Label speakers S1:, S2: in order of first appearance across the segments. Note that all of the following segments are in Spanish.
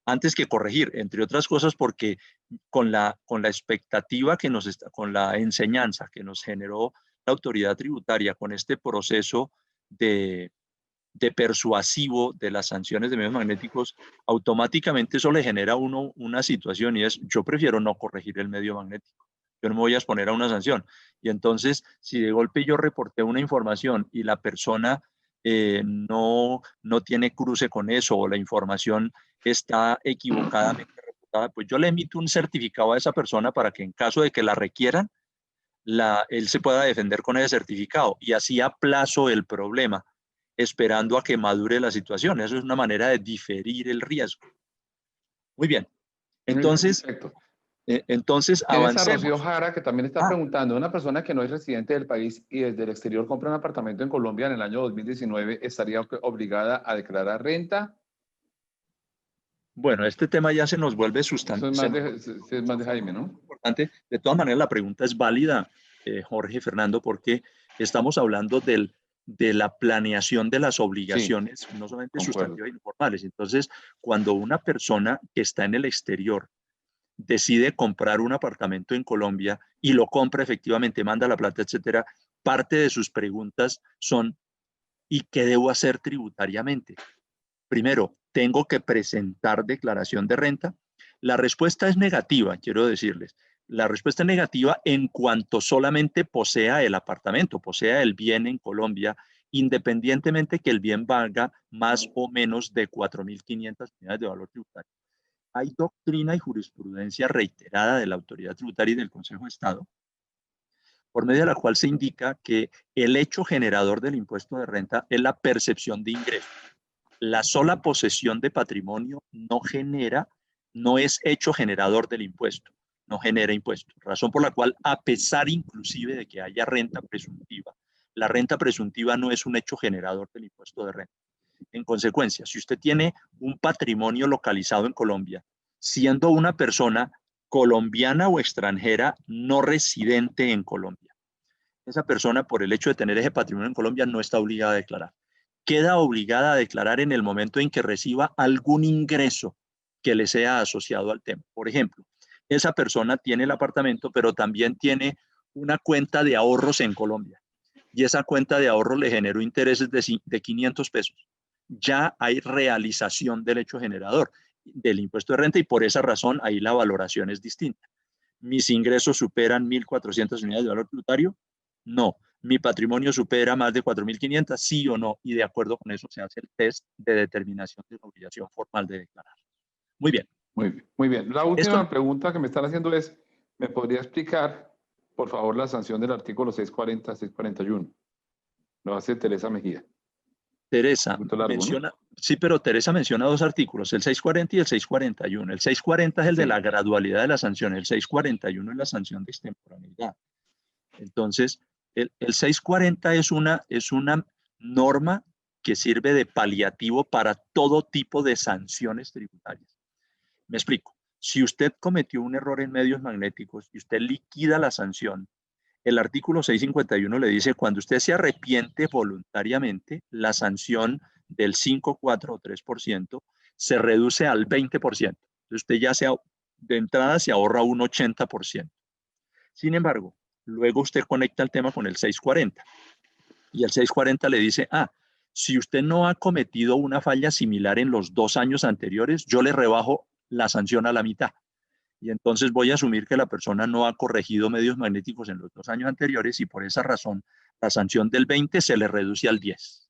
S1: antes que corregir, entre otras cosas porque con la expectativa que nos está, con la enseñanza que nos generó la autoridad tributaria, con este proceso de, de persuasivo de las sanciones de medios magnéticos, automáticamente eso le genera a uno una situación y es, yo prefiero no corregir el medio magnético, yo no me voy a exponer a una sanción. Y entonces, si de golpe yo reporté una información y la persona no tiene cruce con eso o la información está equivocadamente reportada, pues yo le emito un certificado a esa persona para que en caso de que la requieran, él se pueda defender con ese certificado y así aplazo el problema esperando a que madure la situación. Eso es una manera de diferir el riesgo. Muy bien.
S2: Muy bien,
S1: Entonces,
S2: perfecto. Tienes a Rocío
S1: avancemos.
S2: Jara, que también está preguntando, una persona que no es residente del país y desde el exterior compra un apartamento en Colombia en el año 2019, ¿estaría obligada a declarar renta?
S1: Bueno, este tema ya se nos vuelve
S2: Eso es
S1: se
S2: más
S1: nos
S2: de,
S1: vuelve
S2: es más
S1: mucho
S2: de Jaime,
S1: formalmente
S2: ¿no?
S1: importante. De todas maneras, la pregunta es válida, Jorge Fernando, porque estamos hablando de la planeación de las
S2: Sí,
S1: obligaciones, no solamente
S2: concuerdo.
S1: sustantivas y informales. Entonces, cuando una persona que está en el exterior decide comprar un apartamento en Colombia y lo compra efectivamente, manda la plata, etcétera, parte de sus preguntas son, ¿y qué debo hacer tributariamente? Primero, ¿tengo que presentar declaración de renta? La respuesta es negativa, quiero decirles. La respuesta es negativa en cuanto solamente posea el apartamento, posea el bien en Colombia, independientemente que el bien valga más o menos de 4.500 unidades de valor tributario. Hay doctrina y jurisprudencia reiterada de la autoridad tributaria y del Consejo de Estado, por medio de la cual se indica que el hecho generador del impuesto de renta es la percepción de ingresos. La sola posesión de patrimonio no es hecho generador del impuesto, no genera impuesto. Razón por la cual, a pesar inclusive de que haya renta presuntiva, la renta presuntiva no es un hecho generador del impuesto de renta. En consecuencia, si usted tiene un patrimonio localizado en Colombia, siendo una persona colombiana o extranjera no residente en Colombia, esa persona, por el hecho de tener ese patrimonio en Colombia, no está obligada a declarar. Queda obligada a declarar en el momento en que reciba algún ingreso que le sea asociado al tema. Por ejemplo, esa persona tiene el apartamento, pero también tiene una cuenta de ahorros en Colombia y esa cuenta de ahorros le generó intereses de 500 pesos. Ya hay realización del hecho generador del impuesto de renta y por esa razón ahí la valoración es distinta. ¿Mis ingresos superan 1.400 unidades de valor tributario? No. ¿Mi patrimonio supera más de 4.500? Sí o no. Y de acuerdo con eso se hace el test de determinación de la obligación formal de declarar. Muy bien.
S2: Muy bien, muy bien. La
S1: Esto,
S2: última pregunta que me están haciendo es, ¿me podría explicar, por favor, la sanción del artículo 640, 641? Lo hace Teresa Mejía. Un
S1: Teresa
S2: poquito largo, ¿no?
S1: menciona, sí, pero Teresa menciona dos artículos, el 640 y el 641. El 640 es el de la
S2: Sí.
S1: gradualidad de la sanción, el 641 es la sanción de extemporaneidad. Entonces, el 640 es una norma que sirve de paliativo para todo tipo de sanciones tributarias. Me explico. Si usted cometió un error en medios magnéticos y usted liquida la sanción, el artículo 651 le dice, cuando usted se arrepiente voluntariamente, la sanción del 5, 4 o 3% se reduce al 20%. Usted ya de entrada se ahorra un 80%. Sin embargo, luego usted conecta el tema con el 640 y el 640 le dice, si usted no ha cometido una falla similar en los 2 años anteriores, yo le rebajo la sanción a la mitad. Y entonces voy a asumir que la persona no ha corregido medios magnéticos en los 2 años anteriores y por esa razón la sanción del 20 se le reduce al 10.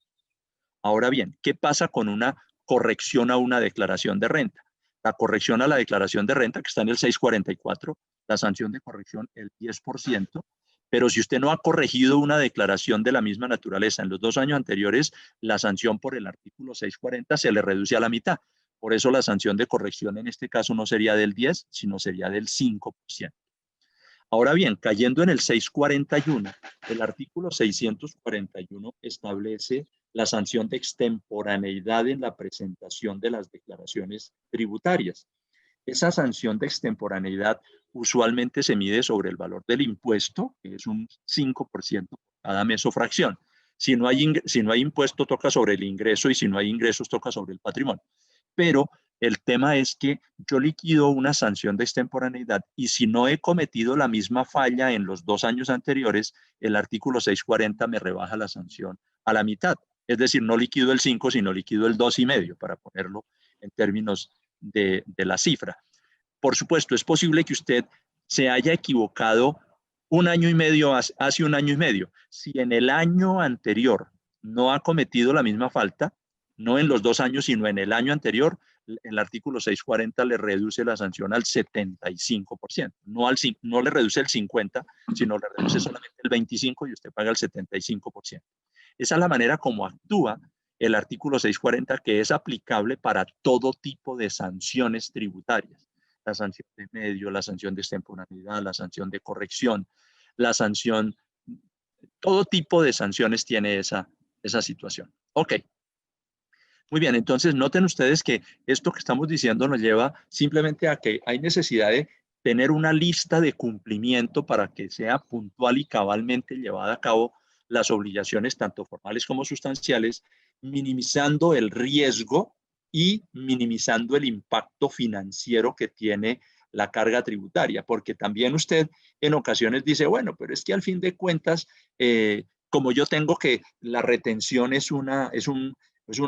S1: Ahora bien, ¿qué pasa con una corrección a una declaración de renta? La corrección a la declaración de renta, que está en el 644, la sanción de corrección el 10%, pero si usted no ha corregido una declaración de la misma naturaleza en los 2 años anteriores, la sanción por el artículo 640 se le reduce a la mitad. Por eso la sanción de corrección en este caso no sería del 10, sino sería del 5%. Ahora bien, cayendo en el 641, el artículo 641 establece la sanción de extemporaneidad en la presentación de las declaraciones tributarias. Esa sanción de extemporaneidad usualmente se mide sobre el valor del impuesto, que es un 5% cada mes o fracción. Si no hay impuesto, toca sobre el ingreso y si no hay ingresos, toca sobre el patrimonio. Pero El tema es que yo liquido una sanción de extemporaneidad y si no he cometido la misma falla en los 2 años anteriores, el artículo 640 me rebaja la sanción a la mitad. Es decir, no liquido el 5, sino liquido el 2,5, para ponerlo en términos de la cifra. Por supuesto, es posible que usted se haya equivocado un año y medio, hace un año y medio. Si en el año anterior no ha cometido la misma falta, no en los 2 años, sino en el año anterior, el artículo 640 le reduce la sanción al 75%. No le reduce el 50%, sino le reduce solamente el 25% y usted paga el 75%. Esa es la manera como actúa el artículo 640, que es aplicable para todo tipo de sanciones tributarias. La sanción de medio, la sanción de extemporaneidad, la sanción de corrección, la sanción, todo tipo de sanciones tiene esa situación. Ok. Muy bien, entonces noten ustedes que esto que estamos diciendo nos lleva simplemente a que hay necesidad de tener una lista de cumplimiento para que sea puntual y cabalmente llevada a cabo las obligaciones, tanto formales como sustanciales, minimizando el riesgo y minimizando el impacto financiero que tiene la carga tributaria, porque también usted en ocasiones dice, bueno, pero es que al fin de cuentas, como yo tengo que la retención es un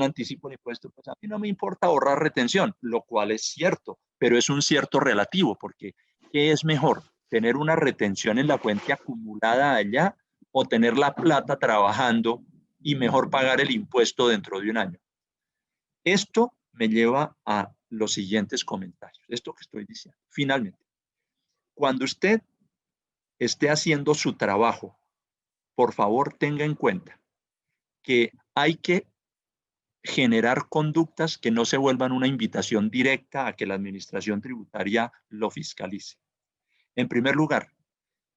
S1: anticipo de impuesto, pues a mí no me importa ahorrar retención, lo cual es cierto, pero es un cierto relativo, porque ¿qué es mejor? ¿Tener una retención en la fuente acumulada allá o tener la plata trabajando y mejor pagar el impuesto dentro de un año? Esto me lleva a los siguientes comentarios, esto que estoy diciendo. Finalmente, cuando usted esté haciendo su trabajo, por favor tenga en cuenta que hay que generar conductas que no se vuelvan una invitación directa a que la administración tributaria lo fiscalice. En primer lugar,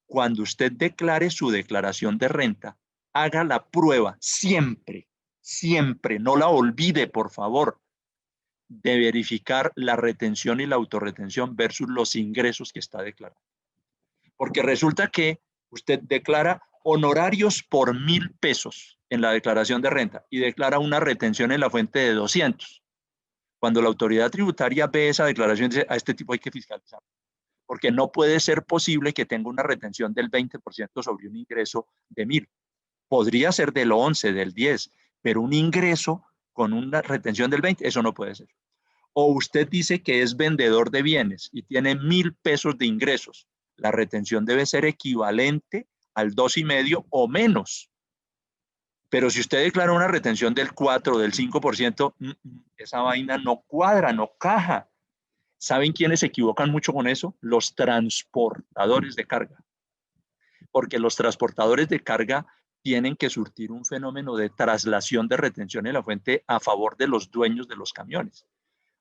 S1: cuando usted declare su declaración de renta, haga la prueba siempre, siempre, no la olvide, por favor, de verificar la retención y la autorretención versus los ingresos que está declarando. Porque resulta que usted declara honorarios por 1,000 pesos en la declaración de renta y declara una retención en la fuente de 200. Cuando la autoridad tributaria ve esa declaración, dice, a este tipo hay que fiscalizar, porque no puede ser posible que tenga una retención del 20% sobre un ingreso de 1,000. Podría ser del 11, del 10, pero un ingreso con una retención del 20, eso no puede ser. O usted dice que es vendedor de bienes y tiene 1,000 pesos de ingresos. La retención debe ser equivalente al 2,5 o menos. Pero si usted declara una retención del 4 o del 5%, esa vaina no cuadra, no caja. ¿Saben quiénes se equivocan mucho con eso? Los transportadores de carga. Porque los transportadores de carga tienen que surtir un fenómeno de traslación de retención en la fuente a favor de los dueños de los camiones.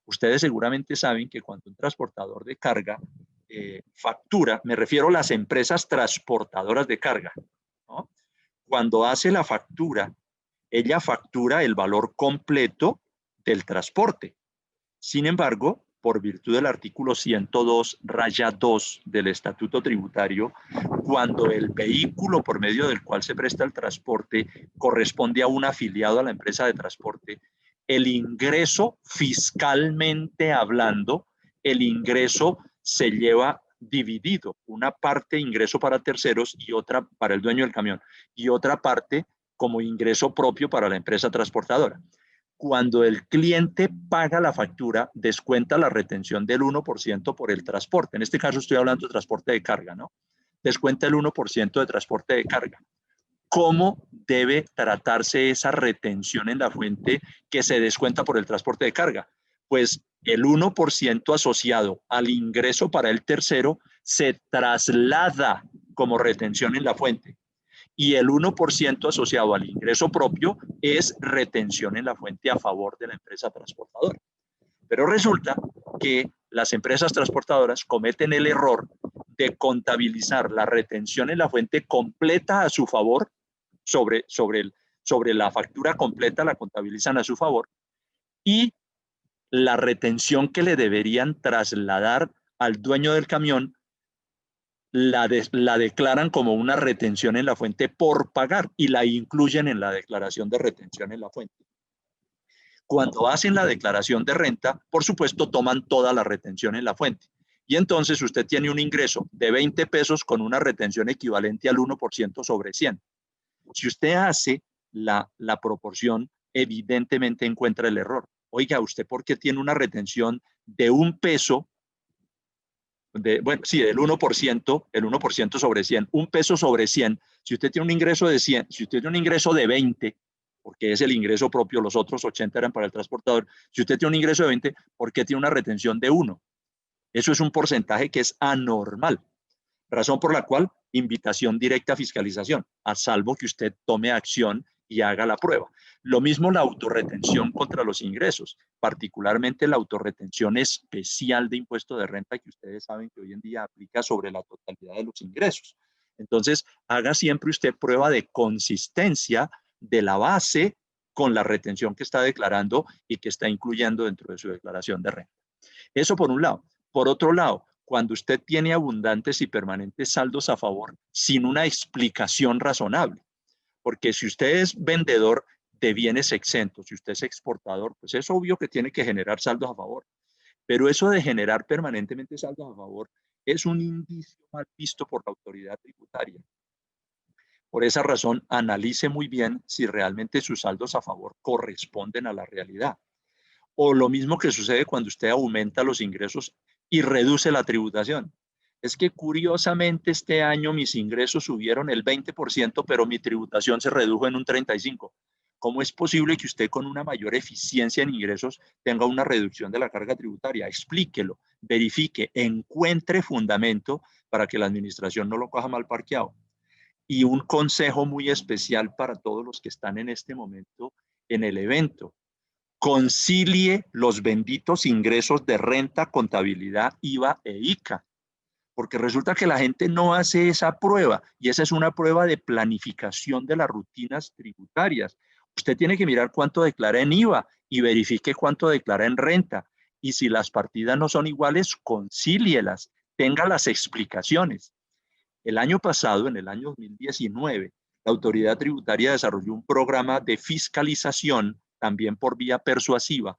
S1: Ustedes seguramente saben que cuando un transportador de carga factura, me refiero a las empresas transportadoras de carga, ¿no? Cuando hace la factura, ella factura el valor completo del transporte. Sin embargo, por virtud del artículo 102-2 del Estatuto Tributario, cuando el vehículo por medio del cual se presta el transporte corresponde a un afiliado a la empresa de transporte, el ingreso fiscalmente hablando, el ingreso se lleva dividido, una parte ingreso para terceros y otra para el dueño del camión y otra parte como ingreso propio para la empresa transportadora. Cuando el cliente paga la factura, descuenta la retención del 1% por el transporte. En este caso estoy hablando de transporte de carga, ¿no? Descuenta el 1% de transporte de carga. ¿Cómo debe tratarse esa retención en la fuente que se descuenta por el transporte de carga? Pues el 1% asociado al ingreso para el tercero se traslada como retención en la fuente y el 1% asociado al ingreso propio es retención en la fuente a favor de la empresa transportadora. Pero resulta que las empresas transportadoras cometen el error de contabilizar la retención en la fuente completa a su favor, sobre la factura completa la contabilizan a su favor, y la retención que le deberían trasladar al dueño del camión la declaran como una retención en la fuente por pagar y la incluyen en la declaración de retención en la fuente. Cuando hacen la declaración de renta, por supuesto, toman toda la retención en la fuente. Y entonces usted tiene un ingreso de 20 pesos con una retención equivalente al 1% sobre 100. Si usted hace la proporción, evidentemente encuentra el error. Oiga, ¿usted por qué tiene una retención de 1 peso? Bueno, sí, el 1% sobre 100, 1 peso sobre 100. Si usted tiene un ingreso de 100, si usted tiene un ingreso de 20, porque es el ingreso propio, los otros 80 eran para el transportador, si usted tiene un ingreso de 20, ¿por qué tiene una retención de 1? Eso es un porcentaje que es anormal. Razón por la cual, invitación directa a fiscalización, a salvo que usted tome acción y haga la prueba. Lo mismo la autorretención contra los ingresos, particularmente la autorretención especial de impuesto de renta que ustedes saben que hoy en día aplica sobre la totalidad de los ingresos. Entonces, haga siempre usted prueba de consistencia de la base con la retención que está declarando y que está incluyendo dentro de su declaración de renta. Eso por un lado. Por otro lado, cuando usted tiene abundantes y permanentes saldos a favor sin una explicación razonable, porque si usted es vendedor de bienes exentos, si usted es exportador, pues es obvio que tiene que generar saldos a favor, pero eso de generar permanentemente saldos a favor es un indicio mal visto por la autoridad tributaria. Por esa razón, analice muy bien si realmente sus saldos a favor corresponden a la realidad. O lo mismo que sucede cuando usted aumenta los ingresos y reduce la tributación. Es que curiosamente este año mis ingresos subieron el 20%, pero mi tributación se redujo en un 35%. ¿Cómo es posible que usted con una mayor eficiencia en ingresos tenga una reducción de la carga tributaria? Explíquelo, verifique, encuentre fundamento para que la administración no lo coja mal parqueado. Y un consejo muy especial para todos los que están en este momento en el evento. Concilie los benditos ingresos de renta, contabilidad, IVA e ICA, porque resulta que la gente no hace esa prueba y esa es una prueba de planificación de las rutinas tributarias. Usted tiene que mirar cuánto declara en IVA y verifique cuánto declara en renta. Y si las partidas no son iguales, concílielas, tenga las explicaciones. El año pasado, en el año 2019, la autoridad tributaria desarrolló un programa de fiscalización también por vía persuasiva,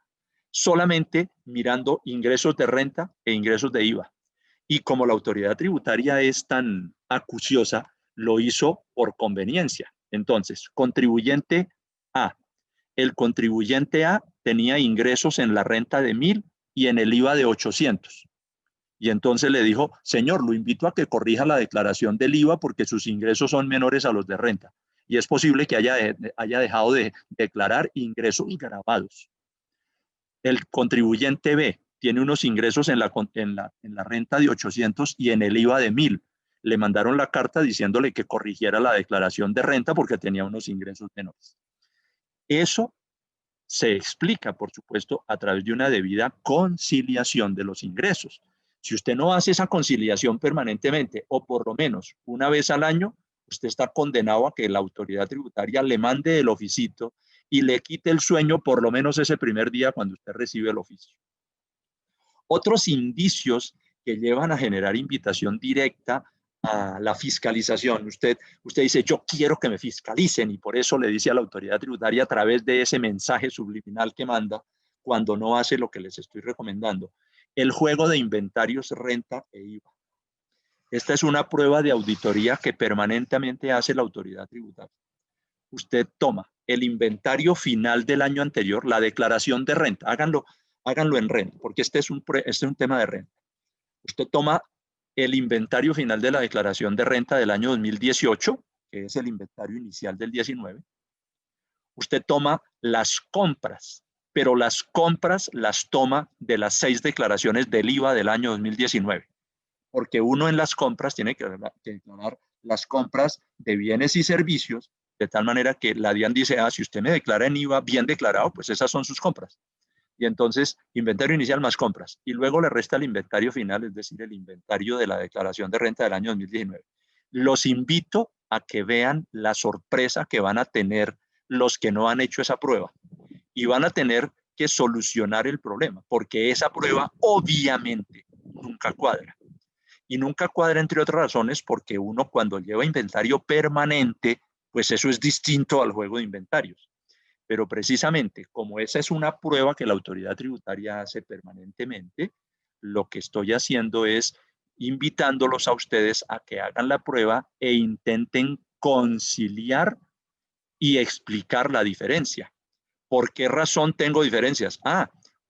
S1: solamente mirando ingresos de renta e ingresos de IVA. Y como la autoridad tributaria es tan acuciosa, lo hizo por conveniencia. Entonces, contribuyente A. El contribuyente A tenía ingresos en la renta de 1,000 y en el IVA de 800. Y entonces le dijo, señor, lo invito a que corrija la declaración del IVA porque sus ingresos son menores a los de renta. Y es posible que haya dejado de declarar ingresos gravados. El contribuyente B tiene unos ingresos en la renta de 800 y en el IVA de 1,000. Le mandaron la carta diciéndole que corrigiera la declaración de renta porque tenía unos ingresos menores. Eso se explica, por supuesto, a través de una debida conciliación de los ingresos. Si usted no hace esa conciliación permanentemente o por lo menos una vez al año, usted está condenado a que la autoridad tributaria le mande el oficito y le quite el sueño por lo menos ese primer día cuando usted recibe el oficio. Otros indicios que llevan a generar invitación directa a la fiscalización. Usted dice, yo quiero que me fiscalicen y por eso le dice a la autoridad tributaria a través de ese mensaje subliminal que manda cuando no hace lo que les estoy recomendando. El juego de inventarios, renta e IVA. Esta es una prueba de auditoría que permanentemente hace la autoridad tributaria. Usted toma el inventario final del año anterior, la declaración de renta, háganlo en renta, porque este es un tema de renta. Usted toma el inventario final de la declaración de renta del año 2018, que es el inventario inicial del 19. Usted toma las compras, pero las compras las toma de las 6 declaraciones del IVA del año 2019, porque uno en las compras tiene que declarar las compras de bienes y servicios, de tal manera que la DIAN dice, si usted me declara en IVA bien declarado, pues esas son sus compras. Y entonces, inventario inicial más compras. Y luego le resta el inventario final, es decir, el inventario de la declaración de renta del año 2019. Los invito a que vean la sorpresa que van a tener los que no han hecho esa prueba. Y van a tener que solucionar el problema, porque esa prueba obviamente nunca cuadra. Y nunca cuadra, entre otras razones, porque uno cuando lleva inventario permanente, pues eso es distinto al juego de inventarios. Pero precisamente, como esa es una prueba que la autoridad tributaria hace permanentemente, lo que estoy haciendo es invitándolos a ustedes a que hagan la prueba e intenten conciliar y explicar la diferencia. ¿Por qué razón tengo diferencias?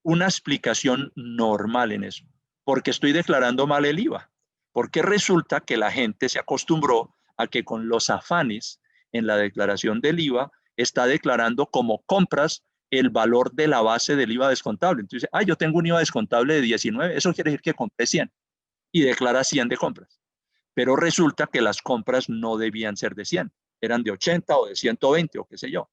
S1: Una explicación normal en eso. Porque estoy declarando mal el IVA. Porque resulta que la gente se acostumbró a que con los afanes en la declaración del IVA está declarando como compras el valor de la base del IVA descontable. Entonces, yo tengo un IVA descontable de 19, eso quiere decir que compré 100 y declara 100 de compras. Pero resulta que las compras no debían ser de 100, eran de 80 o de 120 o qué sé yo.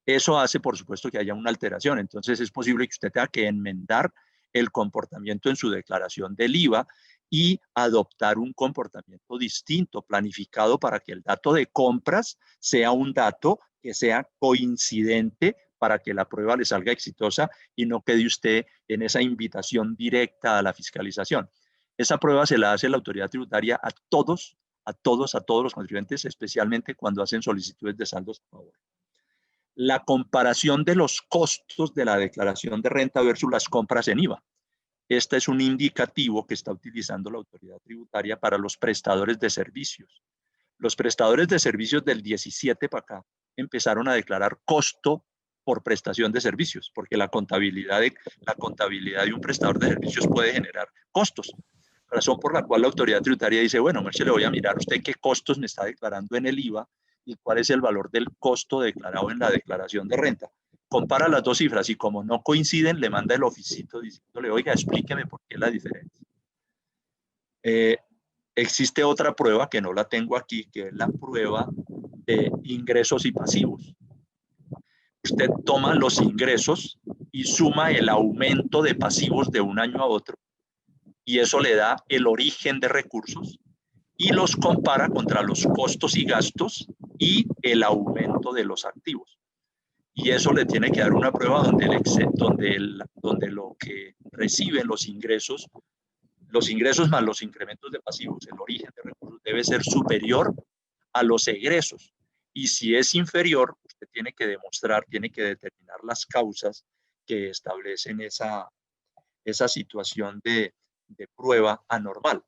S1: Eso hace, por supuesto, que haya una alteración. Entonces, es posible que usted tenga que enmendar el comportamiento en su declaración del IVA y adoptar un comportamiento distinto, planificado para que el dato de compras sea un dato que sea coincidente para que la prueba le salga exitosa y no quede usted en esa invitación directa a la fiscalización. Esa prueba se la hace la autoridad tributaria a todos los contribuyentes, especialmente cuando hacen solicitudes de saldos a favor. La comparación de los costos de la declaración de renta versus las compras en IVA. Este es un indicativo que está utilizando la autoridad tributaria para los prestadores de servicios. Los prestadores de servicios del 17 para acá empezaron a declarar costo por prestación de servicios, porque la contabilidad de un prestador de servicios puede generar costos. Razón por la cual la autoridad tributaria dice, bueno, Merche, le voy a mirar usted qué costos me está declarando en el IVA y cuál es el valor del costo declarado en la declaración de renta. Compara las dos cifras y como no coinciden, le manda el oficito diciéndole, oiga, explíqueme por qué es la diferencia. Existe otra prueba que no la tengo aquí, que es la prueba de ingresos y pasivos. Usted toma los ingresos y suma el aumento de pasivos de un año a otro y eso le da el origen de recursos y los compara contra los costos y gastos y el aumento de los activos. Y eso le tiene que dar una prueba donde lo que reciben los ingresos más los incrementos de pasivos, el origen de recursos debe ser superior a los egresos. Y si es inferior, usted tiene que demostrar, tiene que determinar las causas que establecen esa situación de prueba anormal.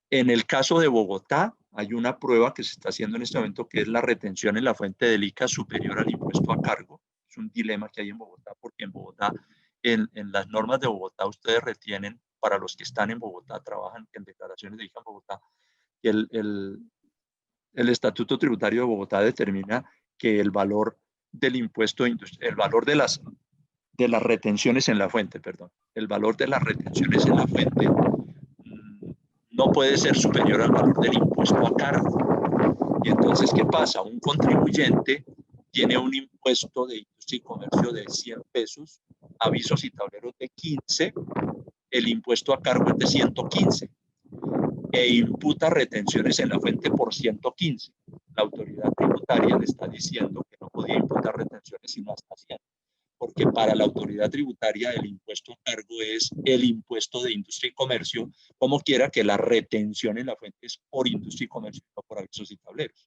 S1: En el caso de Bogotá, hay una prueba que se está haciendo en este momento que es la retención en la fuente del ICA superior al impuesto a cargo. Es un dilema que hay en Bogotá, porque en Bogotá, en las normas de Bogotá, ustedes retienen, para los que están en Bogotá, trabajan en declaraciones de ICA en Bogotá, y el Estatuto Tributario de Bogotá determina que el valor del impuesto, el valor de las retenciones en la fuente, el valor de las retenciones en la fuente no puede ser superior al valor del impuesto a cargo. Y entonces, ¿qué pasa? Un contribuyente tiene un impuesto de industria y comercio de 100 pesos, avisos y tableros de 15, el impuesto a cargo es de 115 e imputa retenciones en la fuente por 115. La autoridad tributaria le está diciendo que no podía imputar retenciones sino hasta 100. Porque para la autoridad tributaria el impuesto a cargo es el impuesto de industria y comercio, como quiera que la retención en la fuente es por industria y comercio, no por avisos y tableros.